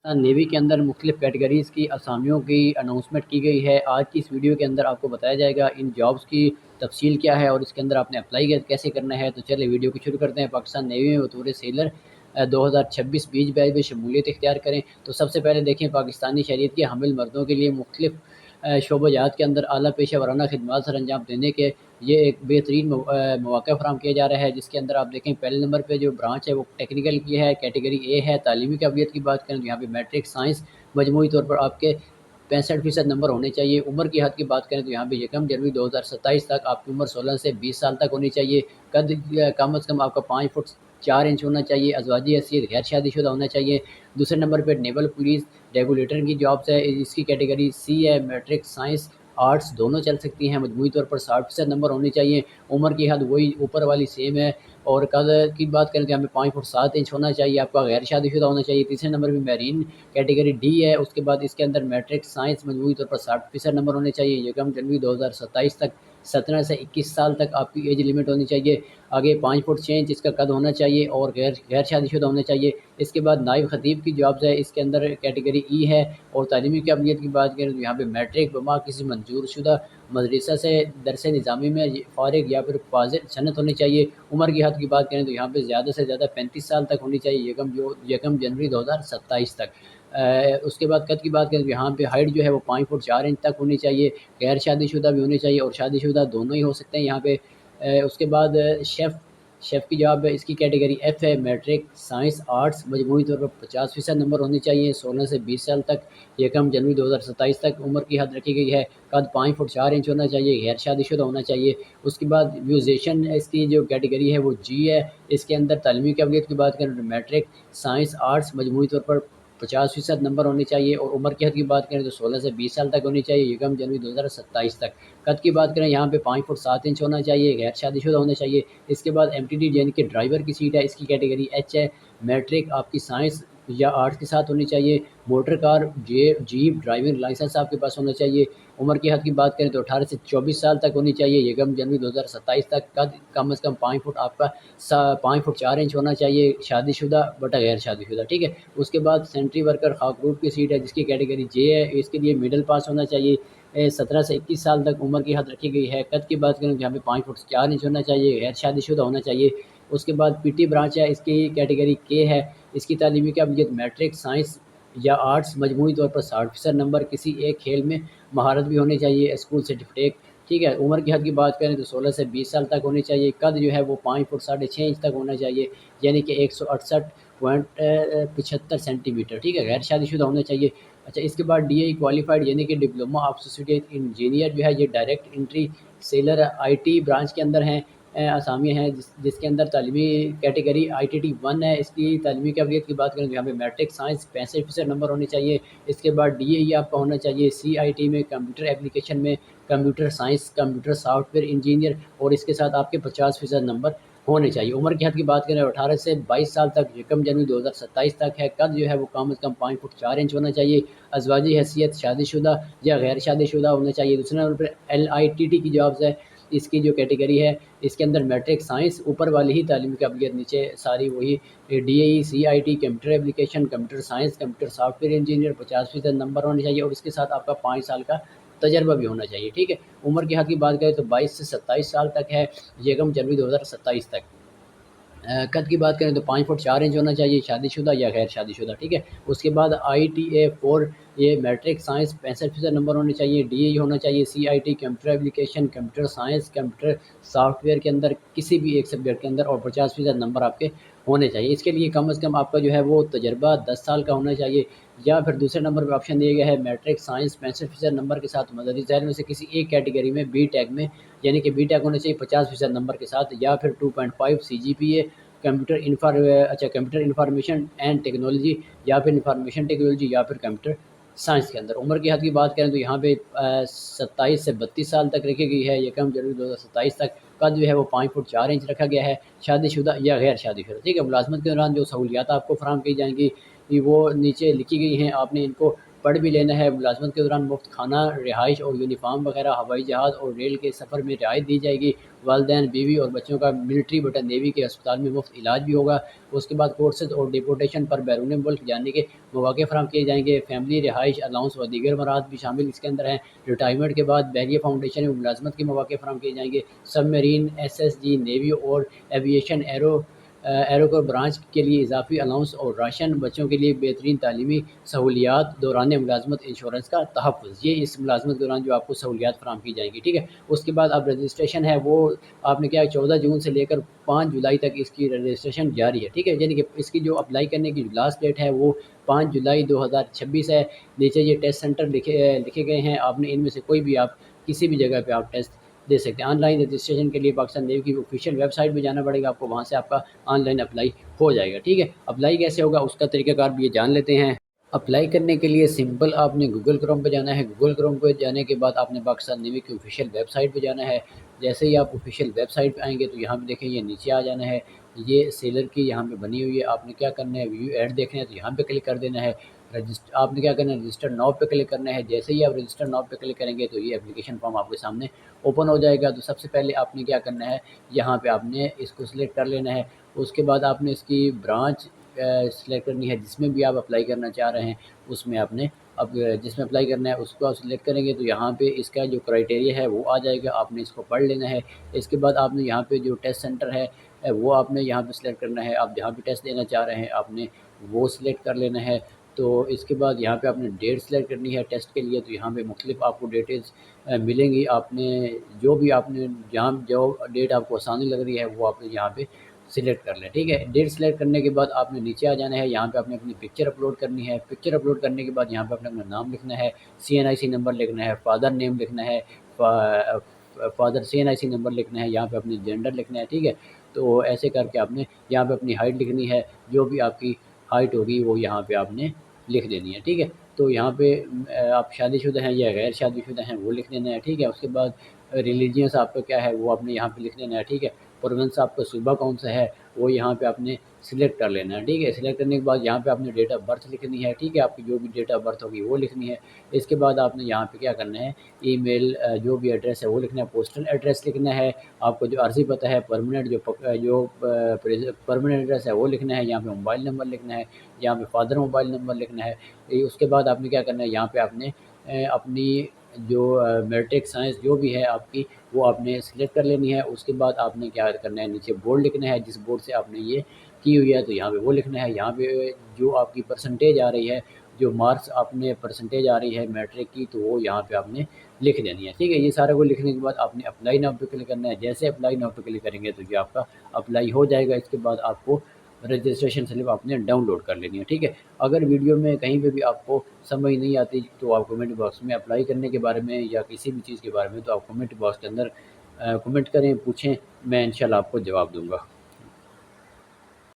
Navy کے اندر مختلف categories کی اسامیوں کی اناؤنسمنٹ کی گئی ہے۔ آج کی اس ویڈیو کے اندر آپ کو بتایا جائے گا ان جابز کی تفصیل کیا ہے اور اس کے اندر آپ نے اپلائی کیسے کرنا ہے۔ تو چلے ویڈیو کو شروع کرتے ہیں۔ پاکستان نیوی میں بطور سیلر 2026 بیچ بیچ میں شمولیت اختیار کریں۔ تو سب سے پہلے دیکھیں، پاکستانی شہریت کے حامل مردوں کے لیے مختلف شعبہ جات کے اندر اعلیٰ پیشہ ورانہ خدمات سر انجام دینے کے یہ ایک بہترین مواقع فراہم کیا جا رہا ہے، جس کے اندر آپ دیکھیں پہلے نمبر پہ جو برانچ ہے وہ ٹیکنیکل کی ہے، کیٹیگری اے ہے۔ تعلیمی قابلیت کی بات کریں تو یہاں پہ میٹرک سائنس مجموعی طور پر آپ کے 65% نمبر ہونے چاہیے۔ عمر کی حد کی بات کریں تو یہاں پہ 1 جنوری 2027 تک آپ کی عمر 16 سے 20 سال تک ہونی چاہیے۔ قد کم از کم آپ کا 5 فٹ 4 انچ ہونا چاہیے۔ ازواجی حیثیت غیر شادی شدہ ہونا چاہیے۔ دوسرے نمبر پہ نیول پولیس ریگولیٹر کی جابس ہے، اس کی کیٹیگری سی ہے۔ میٹرک سائنس آرٹس دونوں چل سکتی ہیں۔ مجموعی طور پر 60% نمبر ہونے چاہیے۔ عمر کی حد وہی اوپر والی سیم ہے۔ اور قد کی بات کریں تو یہاں پہ 5 فٹ 7 انچ ہونا چاہیے۔ آپ کا غیر شادی شدہ ہونا چاہیے۔ تیسرے نمبر پہ میرین کیٹیگری ڈی ہے۔ اس کے بعد اس کے اندر میٹرک سائنس مجموعی طور پر 60% نمبر ہونے چاہیے۔ 1 جنوری 2027 تک 17 سے 21 سال تک آپ کی ایج لمٹ ہونی چاہیے۔ آگے 5 فٹ 6 انچ اس کا قد ہونا چاہیے اور غیر شادی شدہ ہونا چاہیے۔ اس کے بعد نائب خطیب کی جابز ہے، اس کے اندر کیٹیگری ای ہے۔ اور تعلیمی قابلیت کی بات کریں تو یہاں پہ میٹرک بما کسی منظور شدہ مدرسہ سے درس نظامی میں فارغ یا پھر فاضل صنعت ہونی چاہیے۔ عمر کی حد کی بات کریں تو یہاں پہ زیادہ سے زیادہ 35 سال تک ہونی چاہیے، 1 جنوری 2027 تک۔ اس کے بعد قد کی بات کریں تو یہاں پہ ہائٹ جو ہے وہ 5 فٹ 4 انچ تک ہونی چاہیے۔ غیر شادی شدہ بھی ہونی چاہیے اور شادی شدہ دونوں ہی ہو سکتے ہیں یہاں پہ۔ اس کے بعد شیف کی جاب ہے، اس کی کیٹیگری ایف ہے۔ میٹرک سائنس آرٹس مجموعی طور پر 50% نمبر ہونے چاہیے۔ 16 سے 20 سال تک، 1 جنوری 2027 تک عمر کی حد رکھی گئی ہے۔ قد 5 فٹ 4 انچ ہونا چاہیے، غیر شادی شدہ ہونا چاہیے۔ اس کے بعد میوزیشین اس کی جو کیٹیگری ہے وہ جی ہے۔ اس کے اندر تعلیمی قابلیت کی بات کریں تو میٹرک سائنس آرٹس مجموعی طور پر 50% نمبر ہونے چاہیے اور عمر کی حد کی بات کریں تو 16 سے 20 سال تک ہونی چاہیے، 1 جنوری 2027 تک۔ قد کی بات کریں یہاں پہ 5 فٹ 7 انچ ہونا چاہیے، غیر شادی شدہ ہونا چاہیے۔ اس کے بعد ایم ٹی ڈی یعنی کہ ڈرائیور کی سیٹ ہے، اس کی کیٹیگری ایچ ہے۔ میٹرک آپ کی سائنس یا آرٹس کے ساتھ ہونی چاہیے۔ Motor car jeep driving licence آپ کے پاس ہونا چاہیے۔ عمر کی حد کی بات کریں تو 18 سے 24 سال تک ہونی چاہیے، 1 جنوری 2027 تک۔ قد کم از کم 5 فٹ آپ کا 5 فٹ 4 انچ ہونا چاہیے، شادی شدہ بٹا غیر شادی شدہ، ٹھیک ہے۔ اس کے بعد سینٹری ورکر خاک روٹ کی سیٹ ہے، جس کی کیٹیگری جے ہے، اس کے لیے مڈل پاس ہونا چاہیے۔ 17 سے 21 سال تک عمر کی حد رکھی گئی ہے۔ قد کی بات کریں تو یہاں پہ 5 فٹ 4 انچ ہونا چاہیے، غیر شادی شدہ ہونا چاہیے۔ اس کے بعد پی ٹی برانچ ہے، اس کی کیٹیگری کے ہے۔ اس کی تعلیمی قابلیت میٹرک سائنس یا آرٹس مجموعی طور پر 60% نمبر، کسی ایک کھیل میں مہارت بھی ہونی چاہیے، اسکول سرٹیفکیٹ، ٹھیک ہے۔ عمر کی حد کی بات کریں تو 16 سے 20 سال تک ہونی چاہیے۔ قد جو ہے وہ 5 فٹ 6.5 انچ تک ہونا چاہیے، یعنی کہ 168.75 سینٹی میٹر، ٹھیک ہے۔ غیر شادی شدہ ہونا چاہیے۔ اچھا، اس کے بعد ڈی اے کوالیفائڈ یعنی کہ ڈپلوما آف اسوسیٹ انجینئر جو ہے، یہ direct entry seller I T branch کے اندر ہیں، اسامی ہیں، جس کے اندر تعلیمی کیٹیگری آئی ٹی ٹی 1 ہے۔ اس کی تعلیمی قابلیت کی بات کریں تو یہاں پہ میٹرک سائنس 65% نمبر ہونے چاہیے۔ اس کے بعد ڈی اے ای آپ کا ہونا چاہیے سی آئی ٹی میں، کمپیوٹر اپلیکیشن میں، computer science, computer software engineer, اور اس کے ساتھ آپ کے 50% نمبر ہونے چاہیے۔ عمر کی حد کی بات کریں 18 سے 22 سال تک، 1 جنوری 2027 تک ہے۔ قد جو ہے وہ کم از کم 5 فٹ 4 انچ ہونا چاہیے۔ ازواجی حیثیت شادی شدہ یا غیر شادی شدہ ہونا چاہیے۔ دوسرے number per L I T T کی جابز ہے، اس کی جو کیٹیگری ہے، اس کے اندر میٹرک سائنس اوپر والی ہی تعلیمی قابلیت، نیچے ساری وہی D A E C I T computer application computer science computer software engineer 50% number ہونے چاہیے اور اس کے ساتھ آپ کا 5 سال کا تجربہ بھی ہونا چاہیے، ٹھیک ہے۔ عمر کی حد کی بات کریں تو 22 سے 27 سال تک ہے، 1 جنوری 2027 تک۔ قد کی بات کریں تو 5 فٹ 4 انچ ہونا چاہیے، شادی شدہ یا غیر شادی شدہ، ٹھیک ہے۔ اس کے بعد آئی ٹی اے 4 یہ میٹرک سائنس 65% نمبر ہونے چاہیے، ڈی اے ہونا چاہیے C I T computer application computer science computer software کے اندر کسی بھی ایک سبجیکٹ کے اندر، اور 50% نمبر آپ کے ہونے چاہیے۔ اس کے لیے کم از کم آپ کا جو ہے وہ تجربہ 10 سال کا ہونا چاہیے، یا پھر دوسرے نمبر پہ آپشن دیا گیا ہے میٹرک سائنس 65% نمبر کے ساتھ مدری ذیل میں سے کسی ایک کیٹیگری میں بی ٹیک میں، یعنی کہ بی ٹیک ہونا چاہیے 50% نمبر کے ساتھ، یا پھر 2.5 C G P A computer information and technology, یا پھر انفارمیشن ٹیکنالوجی، یا پھر کمپیوٹر سائنس کے اندر۔ عمر کی حد کی بات کریں تو یہاں پہ 27 سے 32 سال تک رکھی گئی ہے، 1 جنوری 2027 تک۔ قد جو ہے وہ 5 فٹ 4 انچ رکھا گیا ہے، شادی شدہ یا غیر شادی شدہ، ٹھیک ہے۔ ملازمت کے دوران جو سہولیات آپ کو فراہم کی جائیں گی وہ نیچے لکھی گئی ہیں، آپ نے ان کو پڑھ بھی لینا ہے۔ ملازمت کے دوران مفت کھانا، رہائش اور یونیفارم وغیرہ، ہوائی جہاز اور ریل کے سفر میں رعایت دی جائے گی۔ والدین، بیوی اور بچوں کا ملٹری بٹن نیوی کے اسپتال میں مفت علاج بھی ہوگا۔ اس کے بعد کورسز اور ڈیپورٹیشن پر بیرون ملک جانے کے مواقع فراہم کیے جائیں گے۔ فیملی، رہائش الاؤنس و دیگر مراحت بھی شامل اس کے اندر ہیں۔ ریٹائرمنٹ کے بعد بحریہ فاؤنڈیشن میں ملازمت کے مواقع فراہم کیے جائیں گے۔ Submarine, S S G, navy اور ایوییشن ایرو برانچ کے لیے اضافی الاؤنس اور راشن، بچوں کے لیے بہترین تعلیمی سہولیات، دوران ملازمت انشورنس کا تحفظ، یہ اس ملازمت کے دوران جو آپ کو سہولیات فراہم کی جائیں گی، ٹھیک ہے۔ اس کے بعد اب رجسٹریشن ہے وہ آپ نے کیا 14 جون سے لے کر 5 جولائی تک اس کی رجسٹریشن جاری ہے، ٹھیک ہے، یعنی کہ اس کی جو اپلائی کرنے کی لاسٹ ڈیٹ ہے وہ 5 جولائی 2026 ہے۔ نیچے یہ ٹیسٹ سینٹر لکھے گئے ہیں، آپ نے ان میں سے کوئی بھی آپ کسی بھی جگہ پہ آپ ٹیسٹ دے سکتے ہیں۔ آن لائن رجسٹریشن کے لیے پاکستان نیوی کی آفیشیل ویب سائٹ پہ جانا پڑے گا آپ کو، وہاں سے آپ کا آن لائن اپلائی ہو جائے گا، ٹھیک ہے۔ اپلائی کیسے ہوگا اس کا طریقہ کار بھی یہ جان لیتے ہیں۔ اپلائی کرنے کے لیے سمپل آپ نے گوگل کروم پہ جانا ہے۔ گوگل کروم پہ جانے کے بعد آپ نے پاکستان نیوی کی آفیشیل ویب سائٹ پہ جانا ہے۔ جیسے ہی آپ آفیشیل ویب سائٹ پہ آئیں گے تو یہاں پہ دیکھیں یہ نیچے آ جانا ہے، یہ سیلر کی یہاں پہ بنی ہوئی ہے۔ آپ نے کیا کرنا ہے، ویو ایڈ دیکھنا ہے تو یہاں پہ کلک کر دینا ہے۔ آپ نے کیا کرنا ہے، رجسٹر ناؤ پہ کلک کرنا ہے۔ جیسے ہی آپ رجسٹر ناؤ پہ کلک کریں گے تو یہ اپلیکیشن فارم آپ کے سامنے اوپن ہو جائے گا۔ تو سب سے پہلے آپ نے کیا کرنا ہے، یہاں پہ آپ نے اس کو سلیکٹ کر لینا ہے۔ اس کے بعد آپ نے اس کی برانچ سلیکٹ کرنی ہے جس میں بھی آپ اپلائی کرنا چاہ رہے ہیں، اس میں آپ نے اب جس میں اپلائی کرنا ہے اس کو آپ سلیکٹ کریں گے تو یہاں پہ اس کا جو کرائٹیریا ہے وہ آ جائے گا، آپ نے اس کو پڑھ لینا ہے۔ اس کے بعد آپ نے یہاں پہ جو ٹیسٹ سینٹر ہے وہ آپ نے یہاں پہ سلیکٹ کرنا ہے، آپ جہاں پہ ٹیسٹ دینا چاہ رہے ہیں آپ نے وہ سلیکٹ کر لینا ہے۔ تو اس کے بعد یہاں پہ آپ نے ڈیٹ سلیکٹ کرنی ہے ٹیسٹ کے لیے، تو یہاں پہ مختلف آپ کو ڈیٹیلس ملیں گی۔ آپ نے جو بھی آپ نے جہاں جو ڈیٹ آپ کو آسانی لگ رہی ہے وہ آپ نے یہاں پہ سلیکٹ کر لیں، ٹھیک ہے۔ ڈیٹ سلیکٹ کرنے کے بعد آپ نے نیچے آ جانا ہے، یہاں پہ آپ نے اپنی پکچر اپلوڈ کرنی ہے۔ پکچر اپلوڈ کرنے کے بعد یہاں پہ اپنا نام لکھنا ہے، CNIC نمبر لکھنا ہے، فادر نیم لکھنا ہے، فادر CNIC نمبر لکھنا ہے، یہاں پہ اپنی جینڈر لکھنا ہے، ٹھیک ہے۔ تو ایسے کر کے آپ نے یہاں پہ اپنی ہائٹ لکھنی ہے، جو بھی آپ کی ہائٹ ہوگی وہ یہاں پہ آپ نے لکھ دینی ہے، ٹھیک ہے۔ تو یہاں پہ آپ شادی شدہ ہیں یا غیر شادی شدہ ہیں وہ لکھ دینا ہے، ٹھیک ہے۔ اس کے بعد ریلیجینس آپ کا کیا ہے وہ آپ نے یہاں پہ لکھ دینا ہے، ٹھیک ہے۔ پروونس آپ کا صوبہ کون سا ہے وہ یہاں پہ آپ نے سلیکٹ کر لینا ہے، ٹھیک ہے۔ سلیکٹ کرنے کے بعد یہاں پہ آپ نے ڈیٹ آف برتھ لکھنی ہے، ٹھیک ہے، آپ کی جو بھی ڈیٹ آف برتھ ہوگی وہ لکھنی ہے۔ اس کے بعد آپ نے یہاں پہ کیا کرنا ہے، ای میل جو بھی ایڈریس ہے وہ لکھنا ہے، پوسٹل ایڈریس لکھنا ہے، آپ کو جو عرضی پتہ ہے پرماننٹ جو پرماننٹ ایڈریس ہے وہ لکھنا ہے، یہاں پہ موبائل نمبر لکھنا ہے، یہاں پہ فادر موبائل نمبر لکھنا ہے۔ اس کے بعد آپ نے کیا کرنا ہے، یہاں پہ آپ نے اپنی جو میٹرک سائنس جو بھی ہے آپ کی وہ آپ نے سلیکٹ کر لینی ہے۔ اس کے بعد آپ نے کیا کرنا ہے، نیچے بورڈ لکھنا ہے، جس بورڈ سے آپ نے یہ کی ہوئی ہے تو یہاں پہ وہ لکھنا ہے۔ یہاں پہ جو آپ کی پرسنٹیج آ رہی ہے، جو مارکس آپ نے پرسنٹیج آ رہی ہے میٹرک کی تو وہ یہاں پہ آپ نے لکھ دینی ہے، ٹھیک ہے۔ یہ سارے کو لکھنے کے بعد آپ نے اپلائی ناؤ پہ کلک کرنا ہے۔ جیسے اپلائی ناؤ پہ کلک کریں گے تو یہ آپ کا اپلائی ہو جائے گا۔ اس کے بعد آپ کو رجسٹریشن سلپ آپ نے ڈاؤن لوڈ کر لینی ہے، ٹھیک ہے۔ اگر ویڈیو میں کہیں پہ بھی آپ کو سمجھ نہیں آتی تو آپ کمنٹ باکس میں اپلائی کرنے کے بارے میں یا کسی بھی چیز کے بارے میں تو آپ کمنٹ باکس کے اندر کمنٹ کریں، پوچھیں، میں انشاءاللہ آپ کو جواب دوں گا۔